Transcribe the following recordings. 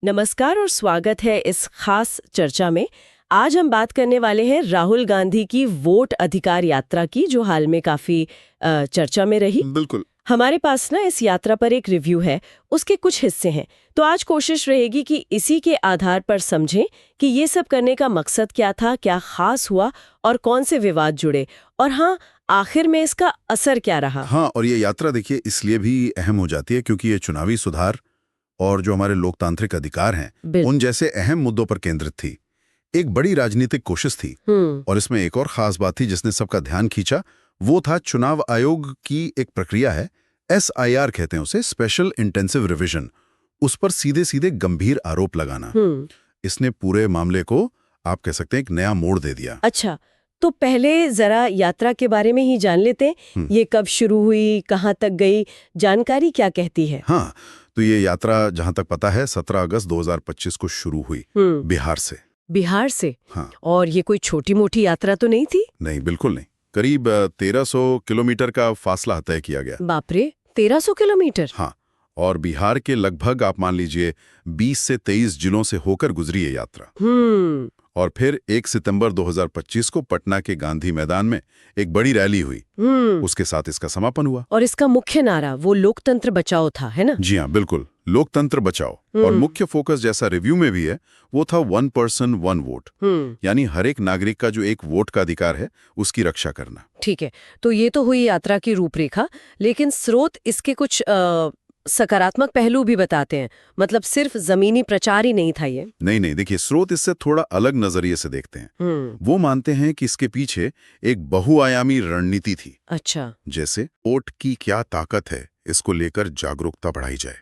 नमस्कार और स्वागत है इस खास चर्चा में। आज हम बात करने वाले हैं राहुल गांधी की वोट अधिकार यात्रा की, जो हाल में काफी चर्चा में रही। बिल्कुल। हमारे पास ना इस यात्रा पर एक रिव्यू है, उसके कुछ हिस्से हैं। तो आज कोशिश रहेगी कि इसी के आधार पर समझें कि ये सब करने का मकसद क्या था, क्या खास हुआ और कौन से विवाद जुड़े, और हाँ, आखिर में इसका असर क्या रहा। हाँ, और ये यात्रा देखिए इसलिए भी अहम हो जाती है क्योंकि ये चुनावी सुधार और जो हमारे लोकतांत्रिक अधिकार हैं उन जैसे अहम मुद्दों पर केंद्रित थी। एक बड़ी राजनीतिक कोशिश थी। और इसमें एक और खास बात थी जिसने सबका ध्यान खींचा, वो था चुनाव आयोग की एक प्रक्रिया है, SIR कहते हैं उसे, स्पेशल इंटेंसिव रिविजन। उस पर सीधे सीधे गंभीर आरोप लगाना। इसने पूरे मामले को आप कह सकते हैं एक नया मोड़ दे दिया। अच्छा, तो पहले जरा यात्रा के बारे में ही जान लेते हैं। ये कब शुरू हुई, कहाँ तक गई, जानकारी क्या कहती है? हाँ, तो ये यात्रा जहां तक पता है 17 अगस्त 2025 को शुरू हुई बिहार से। बिहार से? हाँ। और ये कोई छोटी मोटी यात्रा तो नहीं थी? नहीं, बिल्कुल नहीं। करीब 1300 किलोमीटर का फासला तय किया गया। बाप रे, 1300 किलोमीटर? हाँ, और बिहार के लगभग आप मान लीजिए 20 से 23 जिलों से होकर गुजरी ये यात्रा। और फिर 1 सितंबर 2025 को पटना के गांधी मैदान में एक बड़ी रैली हुई। उसके साथ इसका समापन हुआ। और इसका मुख्य नारा वो लोकतंत्र बचाओ था, है ना? जी हाँ, बिल्कुल, लोकतंत्र बचाओ। और मुख्य फोकस जैसा रिव्यू में भी है वो था 1 पर्सन 1 वोट, यानी हर एक नागरिक का जो एक वोट का अधिकार है उसकी रक्षा करना। ठीक है, तो ये तो हुई यात्रा की रूपरेखा, लेकिन स्रोत इसके कुछ सकारात्मक पहलू भी बताते हैं। मतलब सिर्फ जमीनी प्रचार ही नहीं था ये। नहीं, देखिए, स्रोत इससे थोड़ा अलग नजरिए से देखते हैं। वो मानते हैं कि इसके पीछे एक बहुआयामी रणनीति थी। अच्छा। जैसे वोट की क्या ताकत है, इसको लेकर जागरूकता बढ़ाई जाए।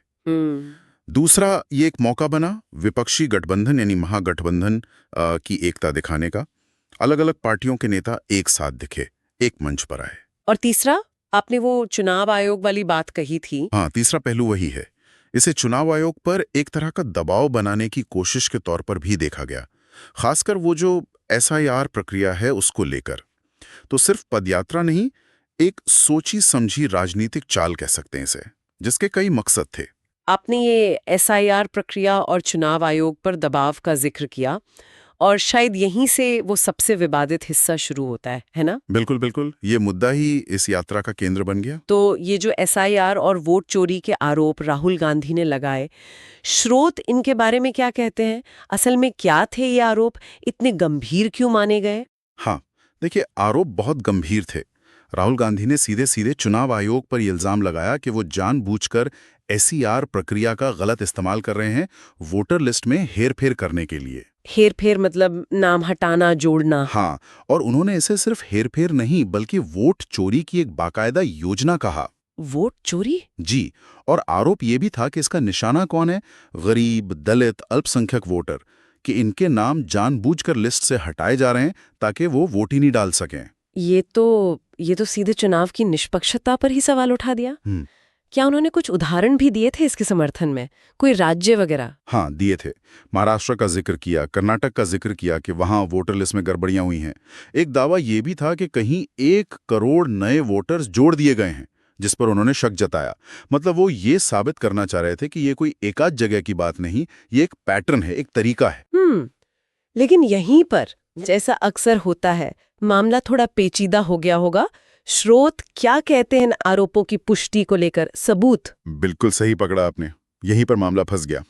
दूसरा, ये एक मौका बना विपक्षी गठबंधन यानी महागठबंधन की एकता दिखाने का। अलग अलग पार्टियों के नेता एक साथ दिखे, एक मंच पर आए। और तीसरा, आपने वो चुनाव आयोग वाली बात कही थी। हाँ, तीसरा पहलू वही है। इसे चुनाव आयोग पर एक तरह का दबाव बनाने की कोशिश के तौर पर भी देखा गया, खासकर वो जो SIR प्रक्रिया है उसको लेकर। तो सिर्फ पदयात्रा नहीं, एक सोची समझी राजनीतिक चाल कह सकते हैं इसे, जिसके कई मकसद थे। आपने ये SIR प्रक्रिया और चुनाव आयोग पर दबाव का जिक्र किया, और शायद यहीं से वो सबसे विवादित हिस्सा शुरू होता है ना? बिल्कुल, ये मुद्दा ही इस यात्रा का केंद्र बन गया। तो ये जो SIR और वोट चोरी के आरोप राहुल गांधी ने लगाए, स्रोत इनके बारे में क्या कहते हैं? असल में क्या थे ये आरोप, इतने गंभीर क्यों माने गए? हाँ, देखिए, आरोप बहुत गंभीर थे। राहुल गांधी ने सीधे सीधे चुनाव आयोग पर इल्जाम लगाया कि वो जानबूझकर SIR प्रक्रिया का गलत इस्तेमाल कर रहे हैं वोटर लिस्ट में हेरफेर करने के लिए। हेरफेर मतलब नाम हटाना, जोड़ना? हाँ, और उन्होंने इसे सिर्फ हेरफेर नहीं बल्कि वोट चोरी की एक बाकायदा योजना कहा। वोट चोरी? जी, और आरोप ये भी था कि इसका निशाना कौन है? गरीब, दलित, अल्पसंख्यक वोटर, कि इनके नाम जानबूझकर लिस्ट से हटाए जा रहे हैं ताकि वो वोट ही नहीं डाल सकें। ये तो सीधे चुनाव की निष्पक्षता पर ही सवाल उठा दिया। क्या उन्होंने कुछ उदाहरण भी दिए थे इसके समर्थन में, कोई राज्य वगैरह? हाँ, दिए थे। महाराष्ट्र का जिक्र किया, कर्नाटक का जिक्र किया कि वहां वोटर लिस्ट में गड़बड़ियां हुई हैं। एक दावा ये भी था कि कहीं 1 करोड़ नए वोटर्स जोड़ दिए गए हैं, जिस पर उन्होंने शक जताया। मतलब वो ये साबित करना चाह रहे थे कि ये कोई एकाध जगह की बात नहीं, ये एक पैटर्न है, एक तरीका है। लेकिन यहीं पर, जैसा अक्सर होता है, मामला थोड़ा पेचीदा हो गया होगा। स्रोत क्या कहते हैं आरोपों की पुष्टि को लेकर, सबूत? बिल्कुल सही पकड़ा आपने, यहीं पर मामला फंस गया।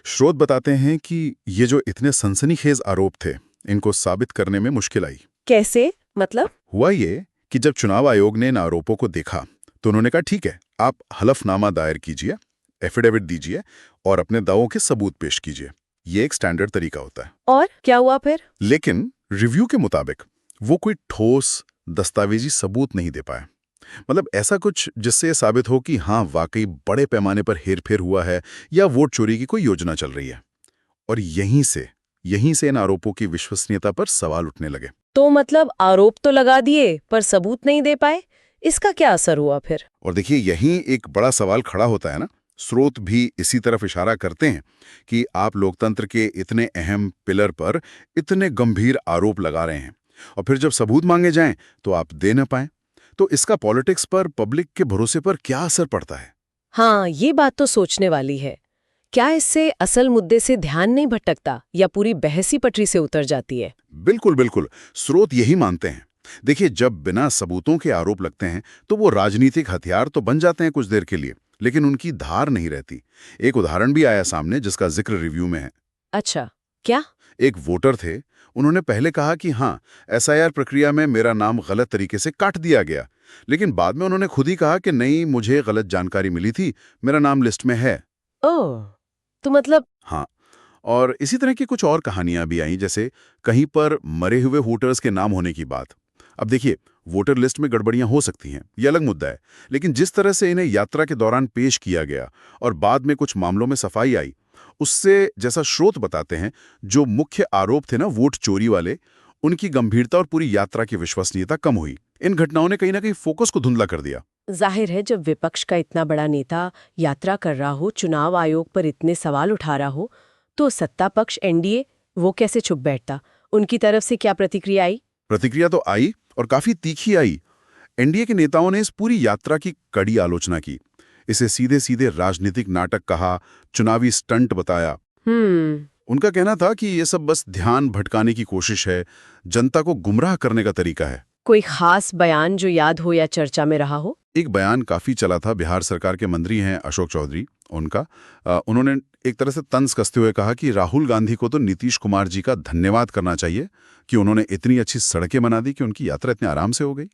स्रोत बताते हैं कि ये जो इतने सनसनीखेज आरोप थे, इनको साबित करने में मुश्किल आई। कैसे? मतलब? हुआ ये कि जब चुनाव आयोग ने इन आरोपों को देखा तो उन्होंने कहा, ठीक है, आप हलफनामा दायर कीजिए, एफिडेविट दीजिए और अपने दावों के सबूत पेश कीजिए। ये एक स्टैंडर्ड तरीका होता है। और क्या हुआ फिर? लेकिन रिव्यू के मुताबिक वो कोई ठोस दस्तावेजी सबूत नहीं दे पाए। मतलब ऐसा कुछ जिससे ये साबित हो कि हाँ, वाकई बड़े पैमाने पर हेरफेर हुआ है या वोट चोरी की कोई योजना चल रही है। और यहीं से इन आरोपों की विश्वसनीयता पर सवाल उठने लगे। तो मतलब आरोप तो लगा दिए पर सबूत नहीं दे पाए, इसका क्या असर हुआ फिर? और देखिए, यहीं एक बड़ा सवाल खड़ा होता है ना। स्रोत भी इसी तरफ इशारा करते हैं कि आप लोकतंत्र के इतने अहम पिलर पर इतने गंभीर आरोप लगा रहे हैं और फिर जब सबूत मांगे जाएं तो आप दे न पाएं, तो इसका पॉलिटिक्स पर, पब्लिक के भरोसे पर क्या असर पड़ता है? हाँ, ये बात तो सोचने वाली है। क्या इससे असल मुद्दे से ध्यान नहीं भटकता या पूरी बहसी पटरी से उतर जाती है? बिल्कुल बिल्कुल, स्रोत यही मानते हैं। देखिए, जब बिना सबूतों के आरोप लगते हैं तो वो राजनीतिक हथियार तो बन जाते हैं कुछ देर के लिए, लेकिन उनकी धार नहीं रहती। एक उदाहरण भी आया सामने जिसका जिक्र रिव्यू में है। अच्छा, क्या? एक वोटर थे, उन्होंने पहले कहा कि हाँ, एसआईआर प्रक्रिया में मेरा नाम गलत तरीके से काट दिया गया, लेकिन बाद में उन्होंने खुद ही कहा कि नहीं, मुझे गलत जानकारी मिली थी, मेरा नाम लिस्ट में है। ओह, तो मतलब हाँ, और इसी तरह की कुछ और कहानियां भी आई, जैसे कहीं पर मरे हुए वोटर्स के नाम होने की बात। अब देखिए, वोटर लिस्ट में गड़बड़ियां हो सकती हैं, ये अलग मुद्दा है, लेकिन जिस तरह से इन्हें यात्रा के दौरान पेश किया गया और बाद में कुछ मामलों में सफाई आई, उससे, जैसा स्रोत बताते हैं, जो मुख्य आरोप थे ना वोट चोरी वाले, उनकी गंभीरता और पूरी यात्रा की विश्वसनीयता कम हुई। इन घटनाओं ने कहीं ना कहीं फोकस को धुंधला कर दिया। जाहिर है, जब विपक्ष का इतना बड़ा नेता यात्रा कर रहा हो, चुनाव आयोग पर इतने सवाल उठा रहा हो, तो सत्ता पक्ष एनडीए वो कैसे चुप बैठता? उनकी तरफ से क्या प्रतिक्रिया आई? प्रतिक्रिया तो आई, और काफी तीखी आई। एनडीए के नेताओं ने इस पूरी यात्रा की कड़ी आलोचना की। इसे सीधे सीधे राजनीतिक नाटक कहा, चुनावी स्टंट बताया। उनका कहना था कि ये सब बस ध्यान भटकाने की कोशिश है, जनता को गुमराह करने का तरीका है। कोई खास बयान जो याद हो या चर्चा में रहा हो? एक बयान काफी चला था, बिहार सरकार के मंत्री हैं अशोक चौधरी, उनका। उन्होंने एक तरह से तंज कसते हुए कहा कि राहुल गांधी को तो नीतीश कुमार जी का धन्यवाद करना चाहिए कि उन्होंने इतनी अच्छी सड़कें बना दी कि उनकी यात्रा इतने आराम से हो गई।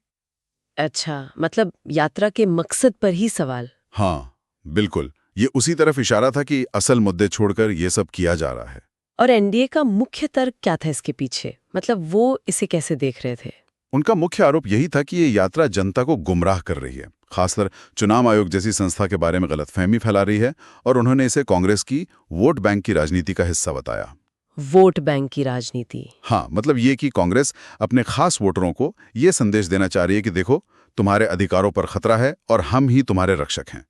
अच्छा, मतलब यात्रा के मकसद पर ही सवाल। हाँ, बिल्कुल, ये उसी तरफ इशारा था कि असल मुद्दे छोड़कर ये सब किया जा रहा है। और एनडीए का मुख्य तर्क क्या था इसके पीछे? मतलब वो इसे कैसे देख रहे थे? उनका मुख्य आरोप यही था कि ये यात्रा जनता को गुमराह कर रही है, खासकर चुनाव आयोग जैसी संस्था के बारे में गलतफहमी फैला रही है, और उन्होंने इसे कांग्रेस की वोट बैंक की राजनीति का हिस्सा बताया। वोट बैंक की राजनीति? हाँ, मतलब ये कि कांग्रेस अपने खास वोटरों को ये संदेश देना चाह रही है कि देखो, तुम्हारे अधिकारों पर खतरा है और हम ही तुम्हारे रक्षक हैं।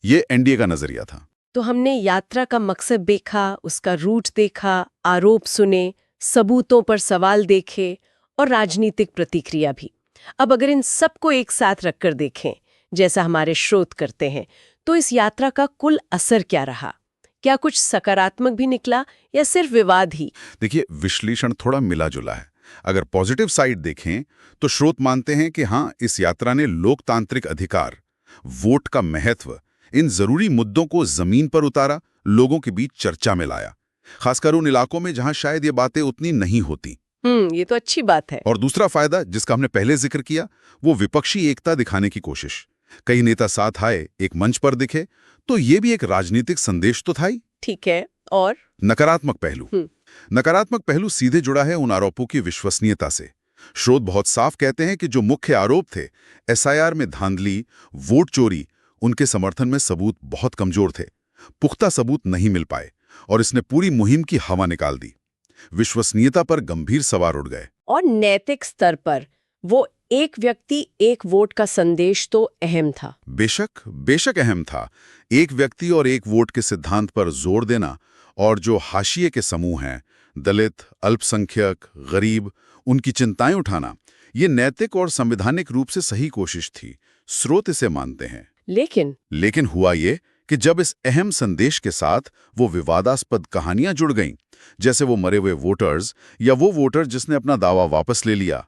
ये एनडीए का नजरिया था। तो हमने यात्रा का मकसद देखा, उसका रूट देखा, आरोप सुने, सबूतों पर सवाल देखे और राजनीतिक प्रतिक्रिया भी। अब अगर इन सबको एक साथ रखकर देखें, जैसा हमारे स्रोत करते हैं, तो इस यात्रा का कुल असर क्या रहा? क्या कुछ सकारात्मक भी निकला या सिर्फ विवाद ही? देखिए, विश्लेषण थोड़ा मिला जुला है। अगर पॉजिटिव साइड देखें तो स्रोत मानते हैं कि हाँ, इस यात्रा ने लोकतांत्रिक अधिकार, वोट का महत्व, इन जरूरी मुद्दों को जमीन पर उतारा, लोगों के बीच चर्चा में लाया, खासकर उन इलाकों में जहां शायद ये बातें उतनी नहीं होती। ये तो अच्छी बात है। और दूसरा फायदा, जिसका हमने पहले जिक्र किया, वो विपक्षी एकता दिखाने की कोशिश। कई नेता साथ आए, एक मंच पर दिखे, तो ये भी एक राजनीतिक संदेश तो था ही। ठीक है, और नकारात्मक पहलू। नकारात्मक पहलू सीधे जुड़ा है उन आरोपों की विश्वसनीयता से। स्रोत बहुत साफ कहते हैं कि जो मुख्य आरोप थे, एसआईआर में धांधली, वोट चोरी, उनके समर्थन में सबूत बहुत कमजोर थे। पुख्ता सबूत नहीं मिल पाए, और इसने पूरी मुहिम की हवा निकाल दी। विश्वसनीयता पर गंभीर सवाल उठ गए। और नैतिक स्तर पर वो एक व्यक्ति एक वोट का संदेश तो अहम था। बेशक बेशक अहम था। एक व्यक्ति और एक वोट के सिद्धांत पर जोर देना, और जो हाशिए के समूह हैं, दलित, अल्पसंख्यक, गरीब, उनकी चिंताएं उठाना, ये नैतिक और संवैधानिक रूप से सही कोशिश थी। स्रोत इसे मानते हैं। लेकिन हुआ ये कि जब इस अहम संदेश के साथ वो विवादास्पद कहानियां जुड़ गईं, जैसे वो मरे हुए वोटर्स या वो वोटर जिसने अपना दावा वापस ले लिया,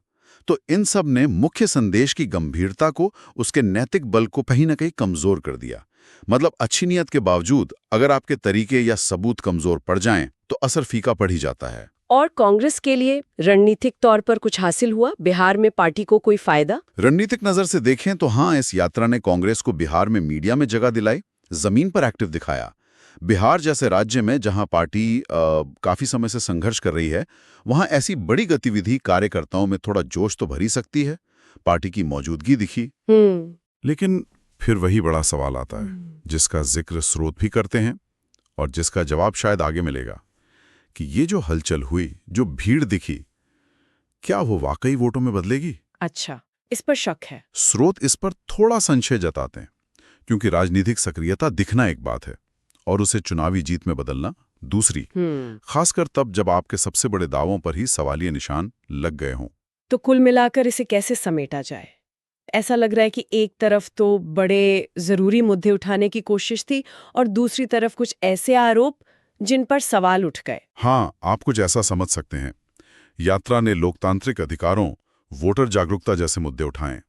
तो इन सब ने मुख्य संदेश की गंभीरता को, उसके नैतिक बल को कहीं ना कहीं कमजोर कर दिया। मतलब अच्छी नियत के बावजूद अगर आपके तरीके या सबूत कमजोर पड़ जाएं, तो असर फीका पड़ ही जाता है। और कांग्रेस के लिए रणनीतिक तौर पर कुछ हासिल हुआ? बिहार में पार्टी को कोई फायदा? रणनीतिक नजर से देखें तो हाँ, इस यात्रा ने कांग्रेस को बिहार में मीडिया में जगह दिलाई, जमीन पर एक्टिव दिखाया। बिहार जैसे राज्य में जहां पार्टी काफी समय से संघर्ष कर रही है, वहां ऐसी बड़ी गतिविधि कार्यकर्ताओं में थोड़ा जोश तो भर ही सकती है। पार्टी की मौजूदगी दिखी। लेकिन फिर वही बड़ा सवाल आता है, जिसका जिक्र स्रोत भी करते हैं और जिसका जवाब शायद आगे मिलेगा, कि ये जो हलचल हुई, जो भीड़ दिखी, क्या वो वाकई वोटों में बदलेगी? अच्छा, इस पर शक है। स्रोत इस पर थोड़ा संशय जताते हैं, क्योंकि राजनीतिक सक्रियता दिखना एक बात है और उसे चुनावी जीत में बदलना दूसरी, खासकर तब जब आपके सबसे बड़े दावों पर ही सवालिया निशान लग गए हों। तो कुल मिलाकर इसे कैसे समेटा जाए? ऐसा लग रहा है कि एक तरफ तो बड़े जरूरी मुद्दे उठाने की कोशिश थी और दूसरी तरफ कुछ ऐसे आरोप जिन पर सवाल उठ गए। हाँ, आप कुछ ऐसा समझ सकते हैं। यात्रा ने लोकतांत्रिक अधिकारों, वोटर जागरूकता जैसे मुद्दे उठाए,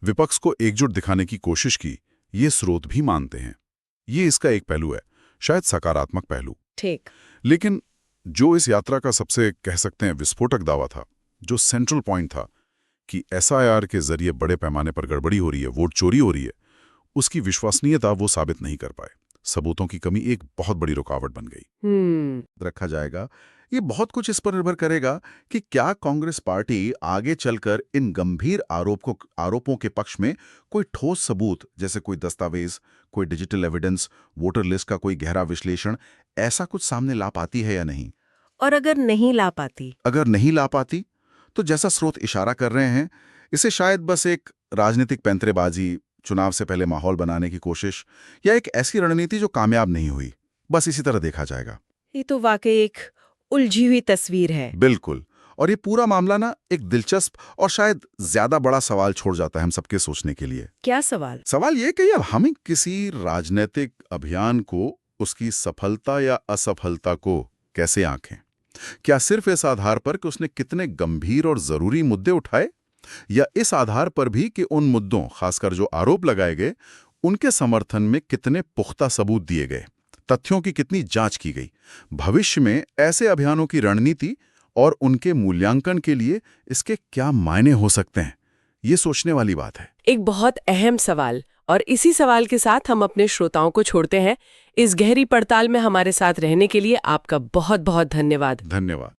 विपक्ष को एकजुट दिखाने की कोशिश की, ये स्रोत भी मानते हैं। ये इसका एक पहलू है, शायद सकारात्मक पहलू। ठीक। लेकिन जो इस यात्रा का सबसे कह सकते हैं विस्फोटक दावा था, जो सेंट्रल पॉइंट था कि एसआईआर के जरिए बड़े पैमाने पर गड़बड़ी हो रही है, वोट चोरी हो रही है, उसकी विश्वसनीयता वो साबित नहीं कर पाए। सबूतों की कमी एक बहुत बड़ी रुकावट बन गई। रखा जाएगा, ये बहुत कुछ इस पर निर्भर करेगा कि क्या कांग्रेस पार्टी आगे चलकर इन गंभीर आरोपों के पक्ष में कोई ठोस सबूत, जैसे कोई दस्तावेज, कोई डिजिटल एविडेंस, वोटर लिस्ट का कोई गहरा विश्लेषण, ऐसा कुछ सामने ला पाती है या नहीं। और अगर नहीं ला पाती, तो जैसा स्रोत इशारा कर रहे हैं, इसे शायद बस एक राजनीतिक पैंतरेबाजी, चुनाव से पहले माहौल बनाने की कोशिश, या एक ऐसी रणनीति जो कामयाब नहीं हुई, बस इसी तरह देखा जाएगा। ये तो वाकई एक उलझी हुई तस्वीर है। बिल्कुल। और ये पूरा मामला ना एक दिलचस्प और शायद ज्यादा बड़ा सवाल छोड़ जाता है हम सबके सोचने के लिए। क्या सवाल? सवाल ये कि अब हमें किसी राजनीतिक अभियान को, उसकी सफलता या असफलता को कैसे आंकें? क्या सिर्फ इस आधार पर कि उसने कितने गंभीर और जरूरी मुद्दे उठाए, या इस आधार पर भी कि उन मुद्दों, खासकर जो आरोप लगाए गए, उनके समर्थन में कितने पुख्ता सबूत दिए गए, तथ्यों की कितनी जांच की गई? भविष्य में ऐसे अभियानों की रणनीति और उनके मूल्यांकन के लिए इसके क्या मायने हो सकते हैं, ये सोचने वाली बात है। एक बहुत अहम सवाल, और इसी सवाल के साथ हम अपने श्रोताओं को छोड़ते हैं। इस गहरी पड़ताल में हमारे साथ रहने के लिए आपका बहुत बहुत धन्यवाद। धन्यवाद।